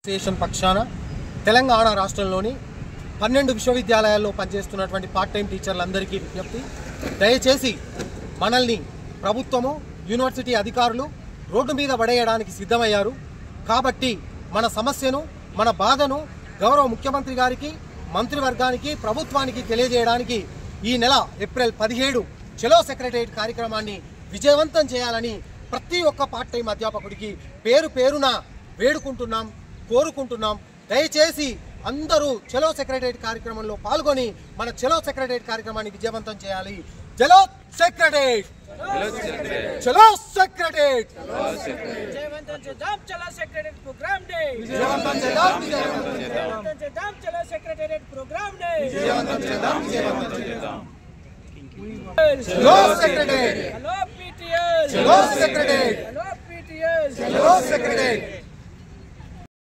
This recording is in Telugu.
అసోసియేషన్ పక్షాన తెలంగాణ రాష్ట్రంలోని 12 విశ్వవిద్యాలయాల్లో పనిచేస్తున్నటువంటి పార్ట్ టైం టీచర్లందరికీ విజ్ఞప్తి, దయచేసి మనల్ని ప్రభుత్వము యూనివర్సిటీ అధికారులు రోడ్డు మీద పడేయడానికి సిద్ధమయ్యారు. కాబట్టి మన సమస్యను, మన బాధను గౌరవ ముఖ్యమంత్రి గారికి, మంత్రివర్గానికి, ప్రభుత్వానికి తెలియజేయడానికి ఈ నెల ఏప్రిల్ 17 చలో సెక్రటరియట్ కార్యక్రమాన్ని విజయవంతం చేయాలని ప్రతి ఒక్క పార్ట్ టైం అధ్యాపకుడికి పేరు పేరున వేడుకుంటున్నాం, కోరుకుంటున్నాం. దయచేసి అందరూ చలో సెక్రటరియట్ కార్యక్రమంలో పాల్గొని మన చలో సెక్రటరియట్ కార్యక్రమాన్ని విజయవంతం చేయాలి. చలో సెక్రటరియట్, చలో సెక్రటరియట్, విజయవంతం చేద్దాం. చలో సెక్రటరియట్ ప్రోగ్రామ్ డే విజయవంతం చేద్దాం. విజయవంతం చేద్దాం. చలో సెక్రటరియట్ ప్రోగ్రామ్ డే విజయవంతం చేద్దాం. చలో సెక్రటరియట్, హలో పీటీఎస్, చలో సెక్రటరియట్, హలో పీటీఎస్, చలో సెక్రటరియట్.